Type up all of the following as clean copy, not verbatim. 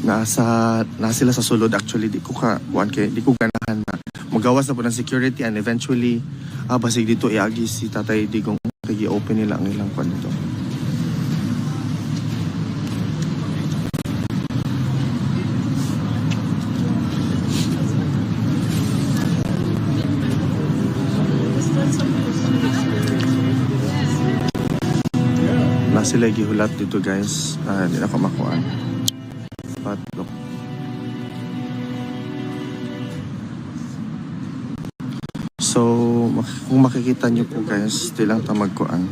nasa sila sa sulod. Actually di ko ganahan na magawas na po ng security, and eventually basig dito iagi si Tatay Digong kay open nila ang ilang kwan dito. Na sila gihulat dito guys, hindi na ko makuhaan. But look, so kung makikita nyo po guys, tilang tamagkuan.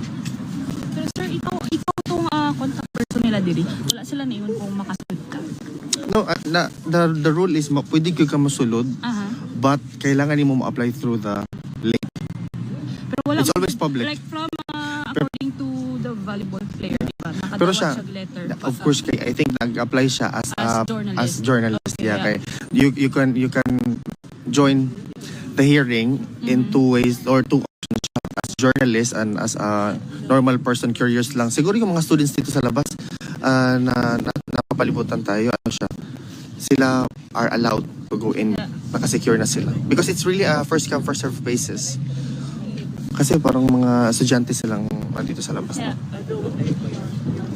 Pero sir, ikaw tong contact person nila diri. Wala sila na yun kung makasunod ka. No, the rule is pwede ka masulod, but kailangan mo ma-apply through the link. Pero wala, it's always public. Like from according to the volleyball player, diba? Pero siya, letter, of course, I think nag-apply siya as journalist. Okay, yeah. Kay, you can join the hearing in two ways or two options siya, as journalist and as a normal person curious lang. Siguro yung mga students dito sa labas na napapalibutan tayo, sila are allowed to go in, nakasecure na sila. Because it's really a first come first serve basis. Kasi parang mga estudyante silang dito sa labas. Yeah.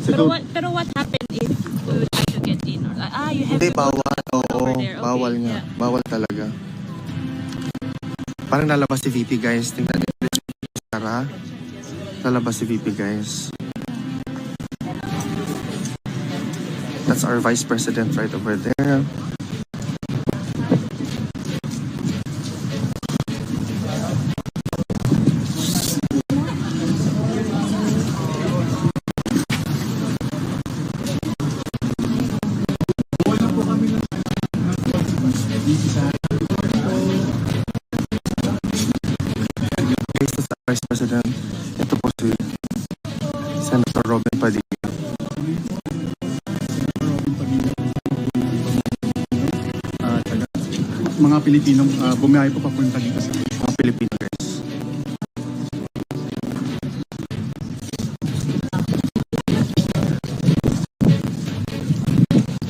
So, pero what happened if you try to get in? Or, you have hindi, to bawal. Oo, okay. bawal nga. Yeah. Bawal talaga. Parang nalabas si VP guys. Tingnan niyo. Tara. Nalabas si VP guys. That's our Vice President right over there. Vice President, ito po si Senator Robin Padilla. Mga Pilipinong bumiyahe po papunta dito sa mga Pilipino guys.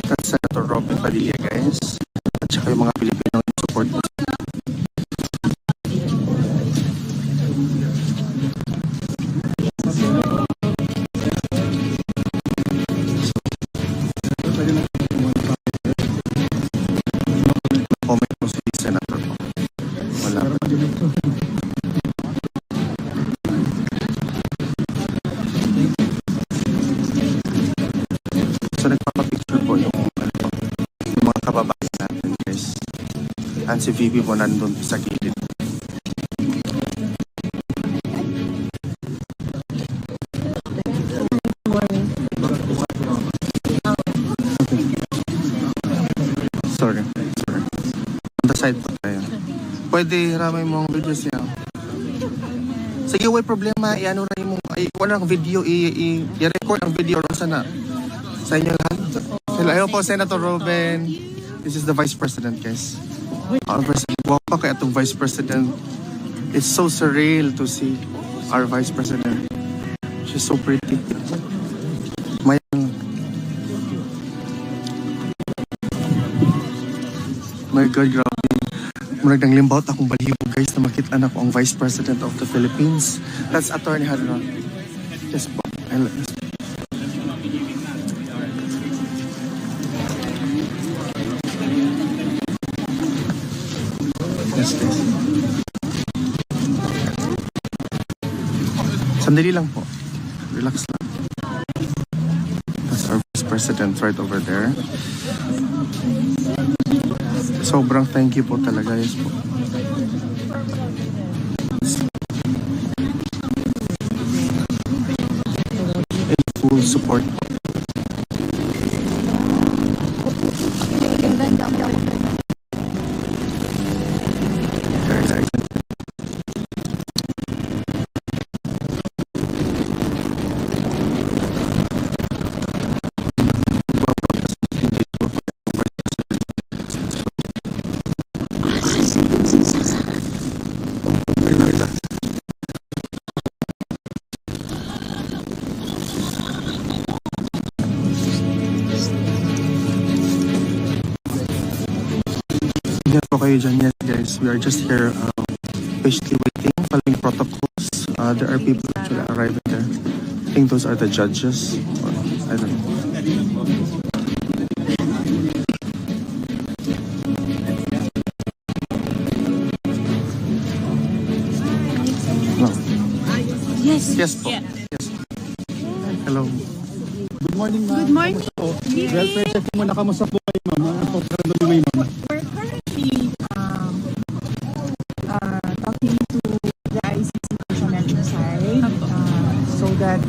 That's Senator Robin Padilla guys. At saka yung mga Pilipino support po. Comment mo si Senator po. Wala. So nagpapapicture po yung mga kababayan natin guys. And si VP po nandun sa gilid. Sorry. On the side po tayo. Pwede ramay mong videos niya. Sige, way problema. I-ano rin mo. I-kuha ng video. I-record ang video rin sana. Sa inyo lahat. Hello po, Senator Robin. This is the Vice President, guys. Our President. Wow pa kaya itong Vice President. It's so surreal to see our Vice President. She's so pretty. My God, grabe. Murag nang limbaut akong balibo guys na makita na ko ang Vice President of the Philippines. That's Attorney Hadron. Yes po. Yes, yes. Sandali lang po. Relax lang. That's our Vice President right over there. Sobrang thank you po talaga, yes po. And full support po. Ingat po kayo dyan. Yes, guys. We are just here patiently waiting, following protocols. There are people actually arriving there. I think those are the judges. Or, I don't know. No. Yes. Yes po. Yeah. Yes. Hello. Good morning, ma'am. Good morning. Welfare check muna. Kamusta po kayo, ma'am? Ano po kayo, ma'am? We're currently talking to the ICC personnel inside so that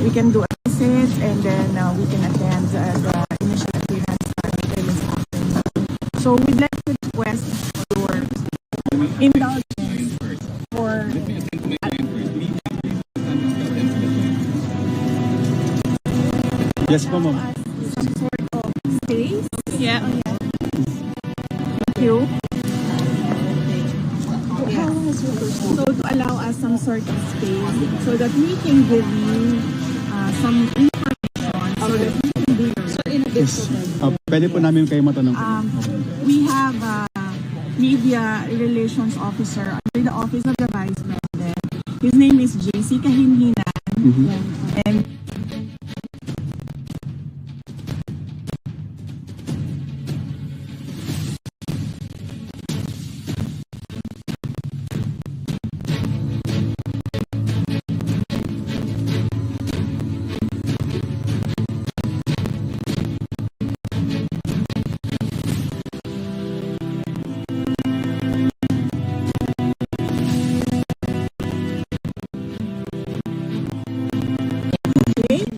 we can do a visit and then we can attend the initial appearance this afternoon. So we'd like to request your indulgence for Yes po, ma'am. some sort of space. Yeah. Thank you. So to allow us some sort of space so that we can give you some information so that you can do your work. Yes. Pwede po namin kayo matanong. We have a media relations officer under the office of the vice president. His name is JC Kahinhinan. And thank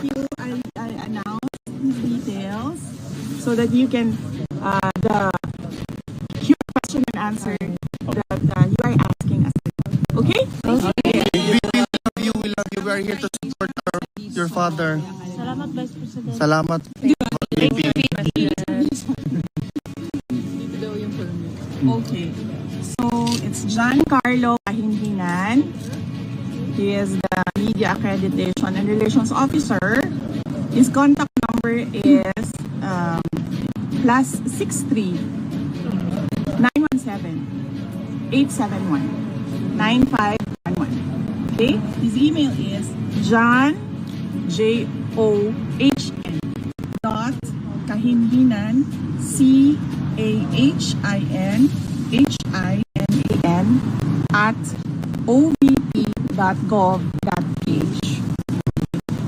you. I announce these details so that you can the question and answer that you are asking us. Okay? We love you. We are here to support your father. Salamat, Vice President. Salamat. VP. Okay. So it's Giancarlo Kahinhinan. He is the Media Accreditation and Relations Officer. His contact number is +63 917 871 9511. Okay? His email is John JOHN dot Kahinhinan CAHINHINAN at ovp.gov.ph.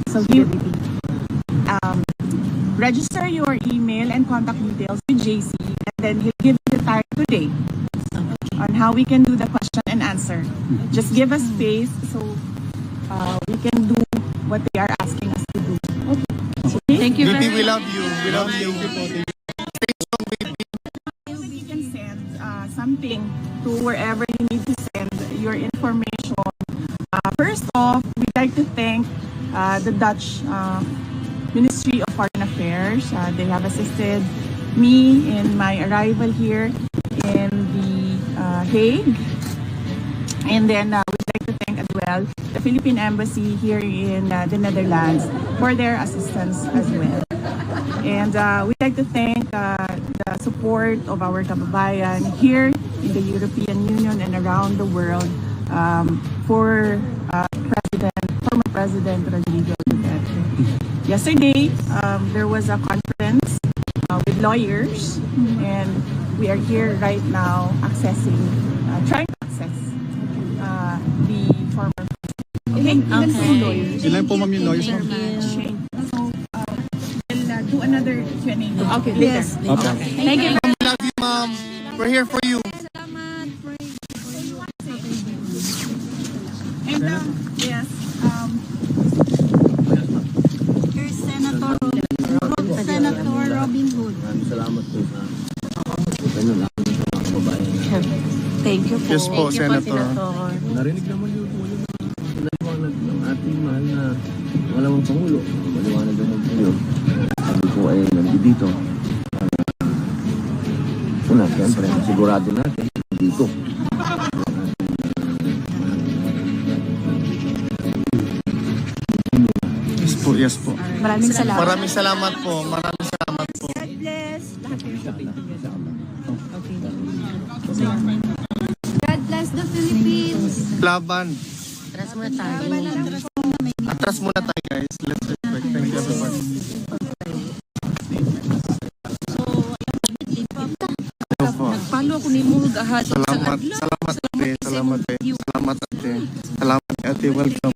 So you register your email and contact details with JC, and then he'll give you the time today on how we can do the question and answer. Just give us space so we can do what they are asking us to do. Okay? Thank you VP, very we much. love you. We love you. You can send something to wherever you need to send your information. First off, we'd like to thank the Dutch Ministry of Foreign Affairs. They have assisted me in my arrival here in the Hague. And then we'd like to thank as well the Philippine Embassy here in the Netherlands for their assistance as well. And we'd like to thank the support of our kababayan here in the European Union and around the world for former President Rodrigo Duterte. Yesterday, there was a conference with lawyers, and we are here right now trying to access the former president. Okay. Ilan po, ma'am, yung lawyers, ma'am? So, we'll do another Q&A. Okay, later. Okay. Thank you. We love you, ma'am. We're here for you. And yes, Here's Senator Robin Hood. Salamat po sa ano lang sa mga kababayan na Thank you po. Yes po, Thank you Senator. narinig naman yung naliwanag ng ating mahal na malamang Pangulo. Maliwanag naman po yun. Sabi po ay nandito para una, siyempre, sigurado natin dito. Yes po, yes po. Maraming salamat. Maraming salamat po. Maraming salamat po. God bless. Lahat kayo. God bless the Philippines. Laban. Atras muna tayo. Atras muna tayo guys. Let's respect. Thank you everyone. Nagpalo ako ni mo gahat. Salamat. Salamat ate. Salamat ate. Salamat ate. Salamat ate. Welcome.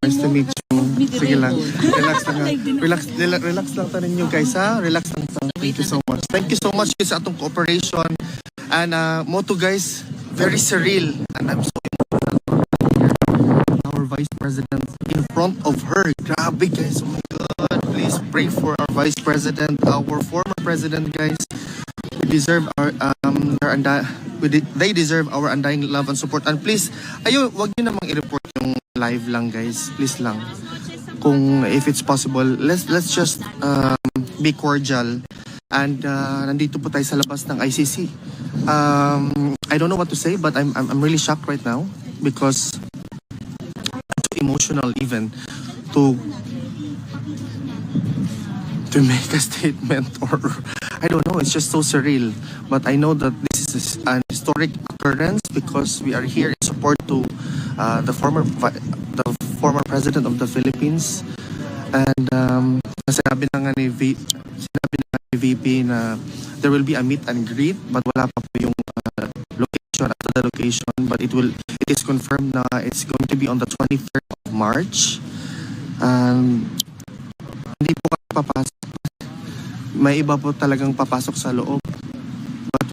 Nice to meet you. Sige lang. Relax lang. Relax lang tayo ninyo guys ha. Relax lang tayo. Thank you so much. Thank you so much sa atong cooperation. And Moto guys, very surreal. And I'm so emotional. Our Vice President in front of her. Grabe guys. Oh my God. Please pray for our Vice President. Our former President guys. We deserve our they deserve our undying love and support. And please, wag niyo namang i-report yung live lang guys. Please lang. Kung if it's possible, let's just be cordial. And nandito po tayo sa labas ng ICC. I don't know what to say, but I'm really shocked right now because I'm too emotional even to make a statement, or I don't know, it's just so surreal. But I know that this is an historic occurrence because we are here in support to the former president of the Philippines. And sinabi na nga ni VP na there will be a meet and greet, but wala pa po yung location, after the location, but it is confirmed na it's going to be on the 23rd of March. Hindi po kami papasok. May iba po talagang papasok sa loob. But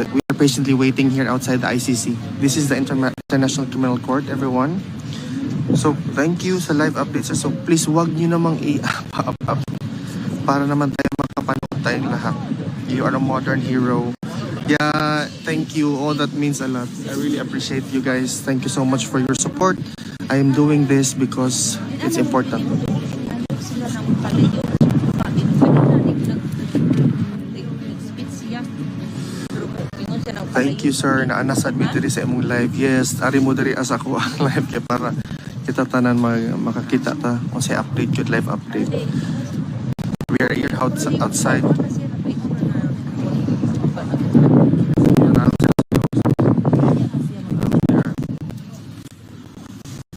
we are patiently waiting here outside the ICC. This is the International Criminal Court, everyone. So, thank you sa live updates. So, please wag nyo namang i-up para naman tayo makapanood tayong lahat. You are a modern hero. Yeah, thank you. All that means a lot. I really appreciate you guys. Thank you so much for your support. I am doing this because it's important. Thank you sir na nasa-admit diri sa imong live. Yes, ari mo diri as ako ang live kay para kita tanan makakita ta kung say update yun, live update. We are here outside.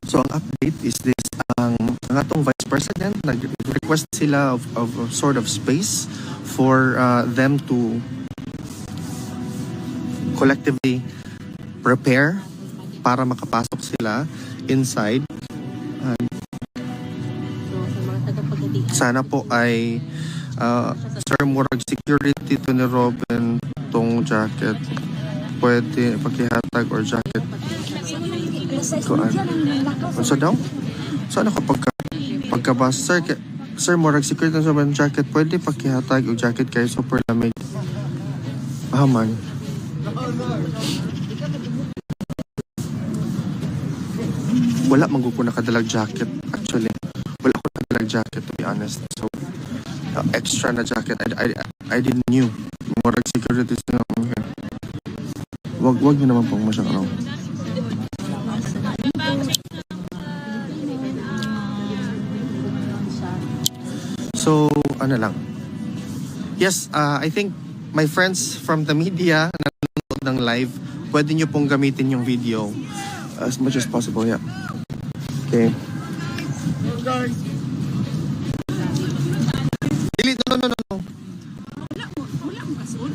So ang update is this, ang atong Vice President nag-request sila of sort of space for them to collectively prepare para makapasok sila inside. And sana po ay Sir Murag security to ni Robin tong jacket. Pwede pakihatag or jacket. Kuan. Unsa daw? Sana kapag pagkabas Sir Murag security to Robin jacket, pwede pakihatag og jacket kay super lamig. Man. Wala man ko nakadalag jacket actually. Wala ko nakadalag jacket to be honest. So extra na jacket I didn't knew. Murag security na okay. Wag niyo naman pong masyadong. So ano lang. Yes, I think my friends from the media na nanonood ng live, pwede nyo pong gamitin yung video as much as possible. Yeah. Okay. No.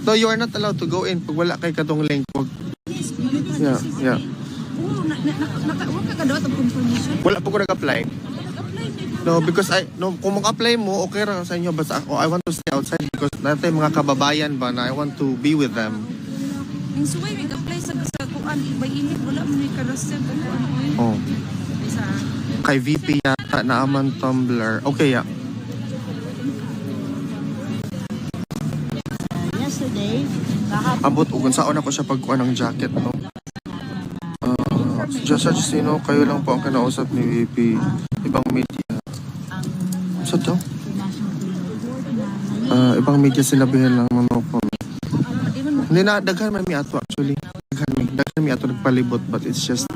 No, you are not allowed to go in pag wala kay katong link. Yeah. Wala po ko nag-apply. No, because kung mag-apply mo, okay ra sa inyo. But I want to stay outside because natin mga kababayan ba na I want to be with them. Ang suway, mag-apply sa kuan, iba-init, wala mo yung karasel. Oh. Kay VP yata na aman Tumblr. Okay, yeah. Yesterday, Abot, ugan saan ako siya pagkuha ng jacket, no? Just kayo lang po ang kinausap ni VP. Ibang media. Sa to? Ibang media sinabihan lang mo po. Hindi na, daghan may ato actually. Daghan may ato nagpalibot, but it's just...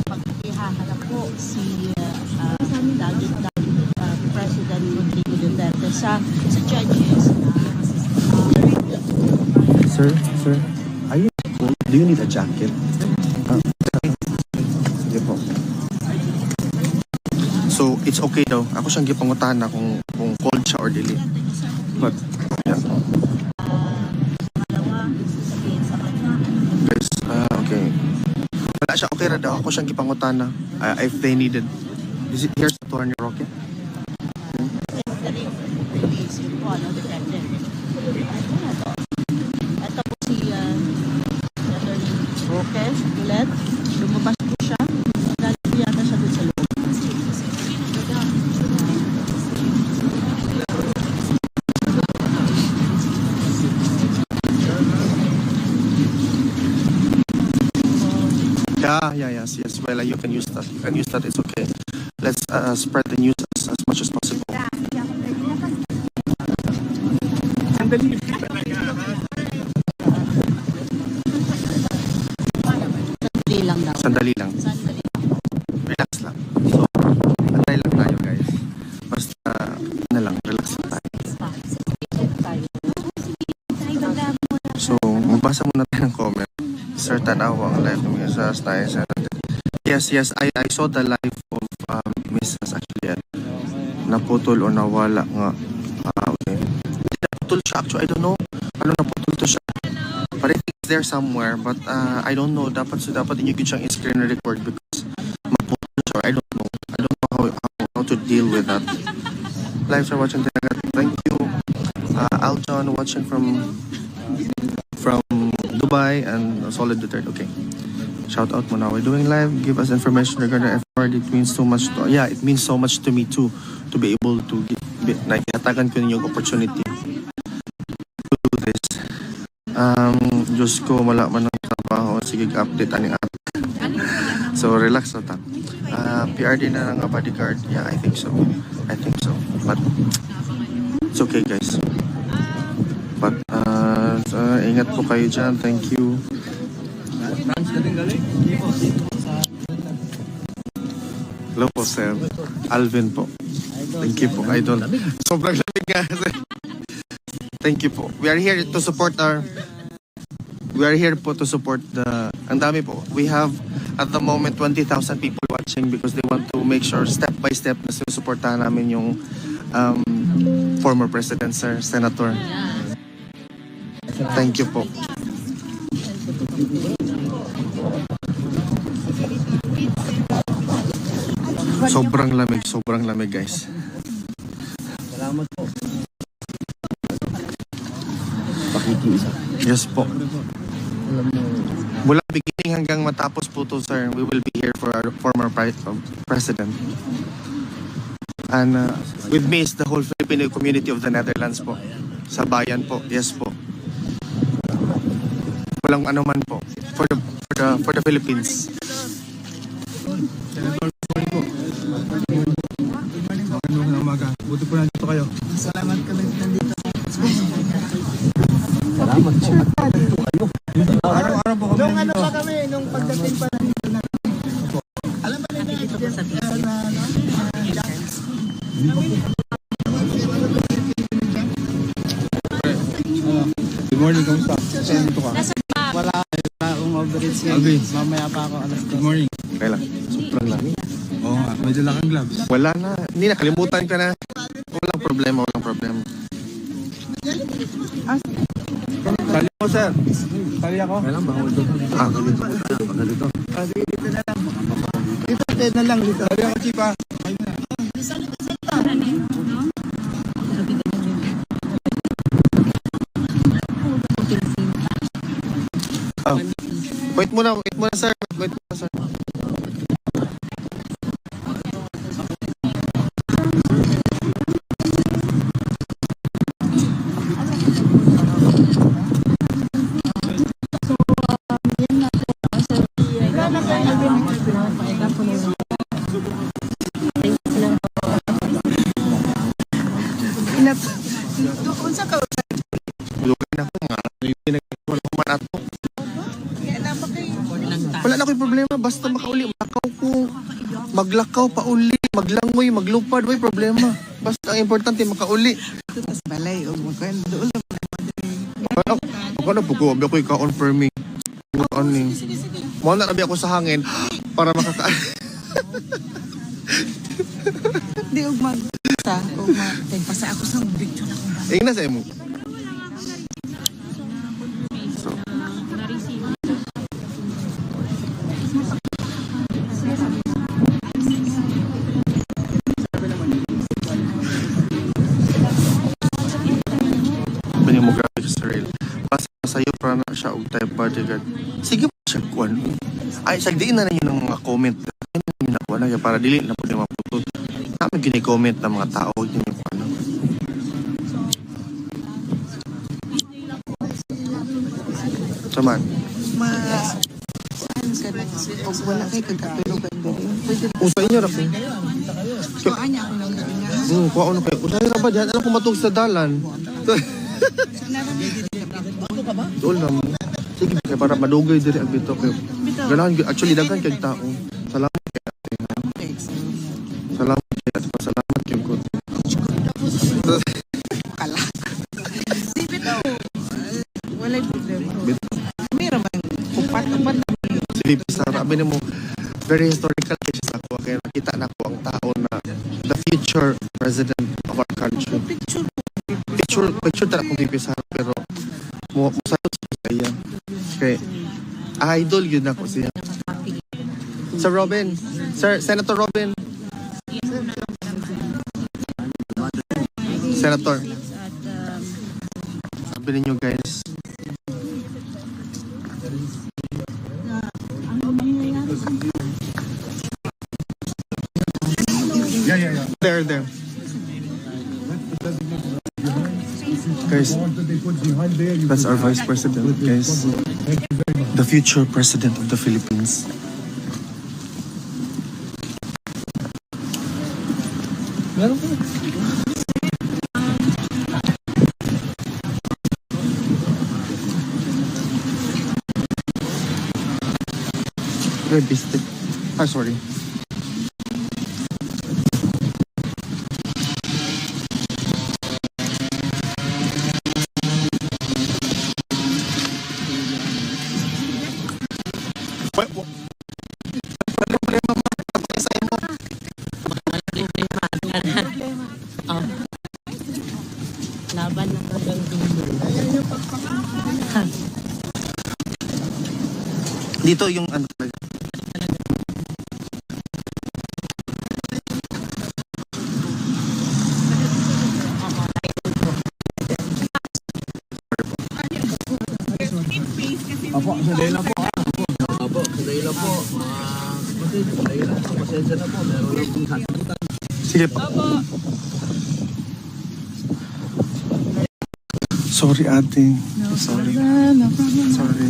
pagkihahanap po si President Rodrigo Duterte sa judges Sir, are you cold? Do you need a jacket? Sige po. So, it's okay daw. Ako siyang gipangutan na kung cold siya or dili. But, yan. Guys, okay. Wala siya, okay ra daw. Ako siyang gipangutan na if they needed. Is it here's the tour you're okay? Ito po si Roque, ulit. Lumabas po siya. Dahil po yata siya doon sa loob. Yes. Well, you can use that. You can use that. It's okay. Let's spread the news as much as possible. Sandali. Sandali lang daw. Sandali lang. Relax lang. So, antay lang tayo guys. Basta, relax lang tayo. So, magbasa muna tayo ng comment. Sir Tanawa, ang live ng Mrs. Yes, I saw the live of Mrs. actually. Naputol o nawala nga. Okay. Hindi naputol siya actually. I don't know. Ano naputol to siya? But I think it's there somewhere. But I don't know. Dapat inyo siyang screen record because maputol siya. I don't know. I don't know how to deal with that. Lives are watching. Thank you. Aljon watching from Dubai and Solid Duterte. Okay. Shout out muna. We're doing live. Give us information regarding FRD. It means so much to, it means so much to me too to be able to nakihatagan ko ninyong opportunity to do this. Diyos ko, wala man ng trabaho. Sige, update aning app. So, relax na ta. PRD na ng bodyguard. Yeah, I think so. But, it's okay guys. But, ingat po kayo dyan. Thank you. Hello po, sir. Alvin po. Thank you po, idol. Sobrang lamig nga. Thank you po. We are here to support ang dami po. We have, at the moment, 20,000 people watching because they want to make sure, step by step, na sinusuportahan namin yung former president, sir, senator. Thank you po. Sobrang lamig guys. Salamat po. Pakikiisa. Yes po. Alam mo, Mula beginning hanggang matapos po to, sir, we will be here for our former president. And with me is the whole Filipino community of the Netherlands po. Sa bayan po. Yes po. Walang ano man po. For the Philippines. Magandang umaga. Buti po nandito kayo. Salamat kami nandito. salamat po. Araw-araw po kami Nung ano nandito. pa kami, nung pagdating pa nandito na. Alam ba nila dito sa Good morning, kamusta? Saan dito ka? Wala akong overreach Alvin. Mamaya pa ako alas Good morning. Okay lang. Sobrang lamig. Oo nga, may dala kang gloves. Wala na. Hindi na. Kalimutan ka na. Walang problema. Sali ako, sir. Sali ako. Kailan ba? Hold on. Ganito. Dito na lang dito. Sali ako, chipa. Wait muna, sir. Lugan ako nga. Yung pinag-wala ko man ato. Wala na ko'y problema. Basta makauli. Maglakaw pa uli. Maglangoy, maglupad. May problema. Basta ang importante makauli. Balay o magkano doon. Ako na po ko, ako ika-confirming. Ano ni? Mahal na nabi ako sa hangin para makaka... Di ugmag sa ugma. Pasa ako sa picture ako. na sa imo. Demographic sa real. Basta sa'yo para na siya og type bodyguard. Sige po siya kuwan. Ay, sagdiin na ninyo ng mga comment. Ay, na ninyo nakuha na para dili na po yung mga putol. Namin gini-comment ng mga tao. Huwag ninyo kuha na. Saman. Og wala kay kagkatulog ka diri. Pwede Usa inyo na po. ko anya ako lang diri nga. Kuha ko na kayo. Usa na ba dyan? Alam ko matug sa dalan. Doon lang. Sige, kaya para madugay diri ang bito kayo. Ganahan, actually, dagan kay tao. Salamat kay ate. Ha? Salamat kay ate. Salamat kay God. Di bitaw. Wala problema. Bito. Mira man upat man. Si VP Sara, sabi mo, very historical kasi sa ako. Kaya nakita na ko ang tao na the future president of our country. Picture talaga kung VP Sara, pero musayos ko sa iya. Okay. Idol yun ako siya. Sir Robin. Sir, Senator Robin. Senator. Sabi ninyo guys. There. Guys, that's our Vice President, guys. The future President of the Philippines. Meron ko. Red biscuit. Ah, sorry. Laban na hanggang Dito yung ano talaga. Apo, sandali lang po. Opo, sandali lang po. Sandali lang po. Pasensya na po. Meron lang pong sasagutan. Sige pa. Sorry ate. Sorry. no problem. Sorry.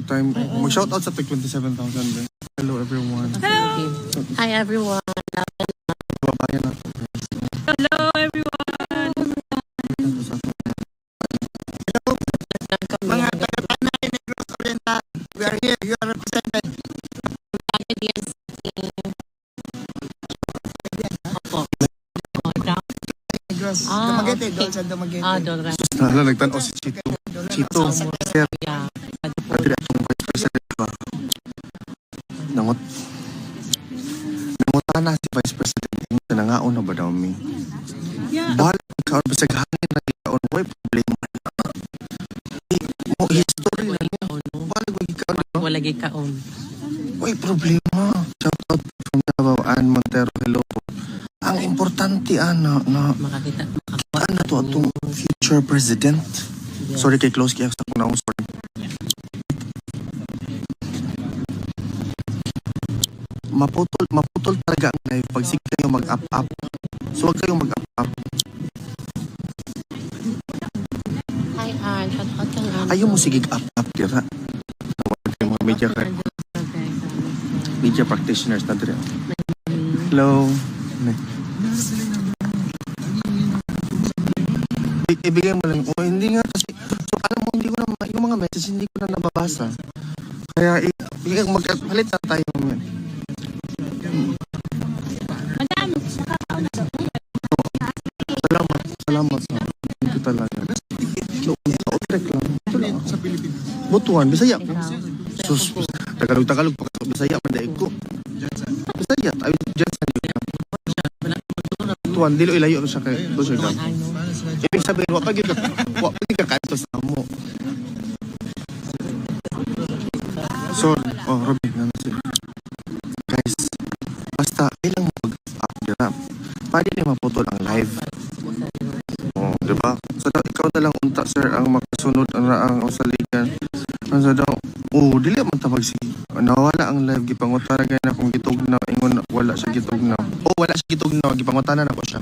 Time. Mag-shout out sa 27,000. Hello everyone. Hi everyone. Babayan na. Hello, everyone! Mga taga-tanay Negros Oriental, we are here. You are represented. Negros. Dumaguete, doon sa Dumaguete. Hala, nagtanaw si Chito. Chito, sir. Pwede akong vice president ba? Nanguta na si vice president. Hindi na nga na ba daw mi? Bahala ka, basag hangin na ikaw. May problema na. Mo history na niya. Bahala ko ikaw na. Wala gikaon. May problema. Shout out from Davao, Ann Montero. Hello po. Ang importante, na Makakita. to atong future president. Sorry kay close kaya sa kuna sorry. maputol talaga ang live pag sige kayo mag-up. So huwag kayong mag-up. Hi, Ann. Shout-out kang Ann. Ayaw mo sige up dira. Tawag kayo mga media practitioners na dira. Hello. Ibigay mo lang. O hindi nga kasi. So alam mo, hindi ko na, yung mga message hindi ko na nababasa. Kaya magpalit na tayo. Madami, nakakauna sa Salamat sa ito talaga. Noon, sa-utrek lang. Ito lang. Sa Pilipinas. Butuan, Bisaya. Sus, Tagalog pa kasi Bisaya, mandaig ko. Bisaya, ay, dyan sa New Butuan, dilo ilayo siya kay Busher Dam. Ibig sabihin, wapag ka kanto sa mo. So, Robin, guys, basta, kailang mag-up. Pwede na maputol ang live. Diba? So, ikaw na lang unta, sir, ang makasunod ang saligan. So, daw, dili man tabag si nawala ang live, gipangutana na kung gitugnaw, ingon wala siya gitugnaw. Wala siya gitugnaw, gipangutana na ko siya.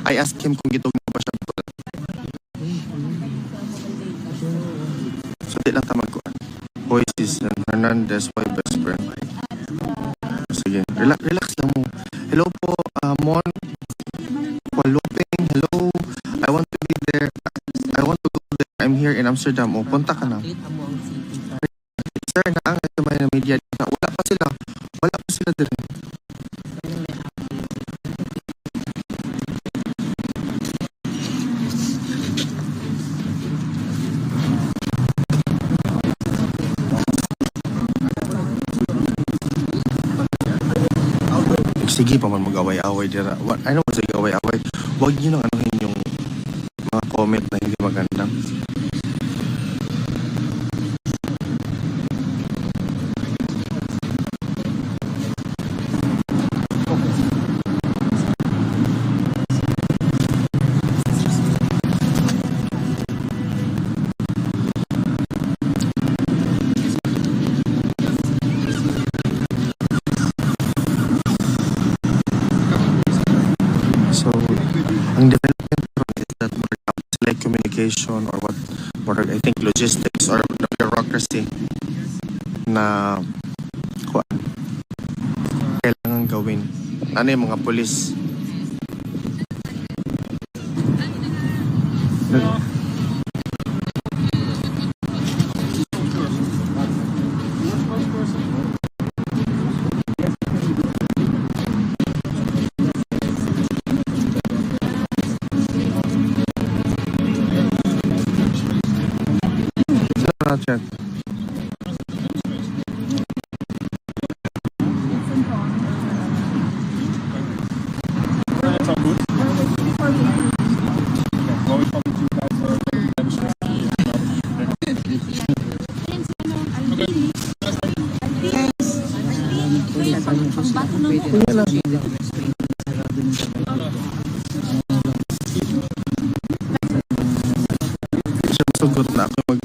I asked him kung gitugnaw pa siya. So, di lang tamag ko. Boy, sis Hernandez, my best friend. Sige, relax lang mo. Hello po, Mon Paluping, hello. I want to be there. I want to go there. I'm here in Amsterdam. Punta ka na. Sir, naangay sa mga media. Wala pa sila din. Sige pa man mag-away-away dira. Ano mo sige away-away? Huwag nyo nang anuhin yung mga comment na hindi maganda. So, ang development is that more like communication or what I think logistics or the bureaucracy na kailangan gawin. Ano yung mga polis? Check. Sugot na ako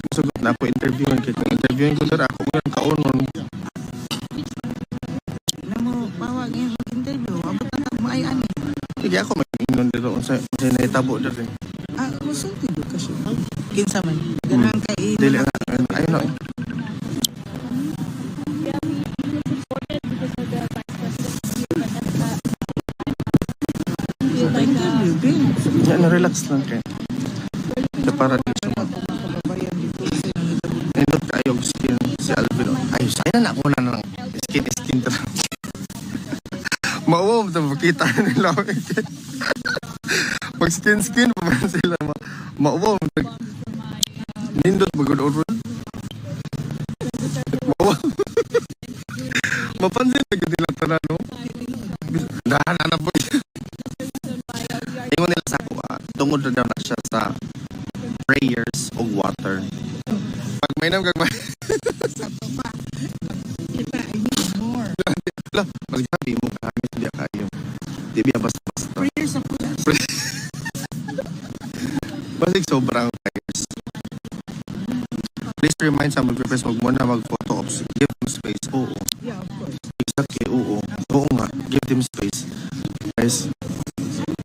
sugot na ako interviewin ko dara ako ng kaunon. Namo bawag yung interview. Abot na mag-maayan eh. Sige ako mag-inon dito sa naitabo dito. Gusto tido kasi. Kinsa man. Ganang kay Dili na ayun na. Na-relax lang kayo. Para di siya nindot kayo skin si Alvin. Ay, sayang na ako na lang. Skin talaga. Mauwaw ito, makita nila. Pag skin pa ba sila? Mauwaw. Nindot magod-orod. Mauwaw. Mapansin na ganda nila tala, no? Dahan na po siya. Ingon nila sa ako, tungod na daw na siya sa prayers o water. Pag may nang gagmay. Pag sabi mo kahamit hindi kayo. Di biya basta-basta. prayers sa pulas. Basig sobrang prayers. Please remind sa mag-request muna mag-photo ops. Give them space. Oo. Yeah, of course. Okay, oo nga, give them space. Guys,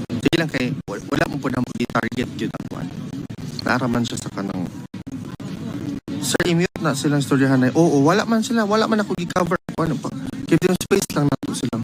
sige lang kay, wala mo po na mag-target yun ang kuhan. Naaraman siya sa kanang, sir, i-mute na silang storyahan na, wala man ako i-cover. Ano pa? Give them space lang na to silang.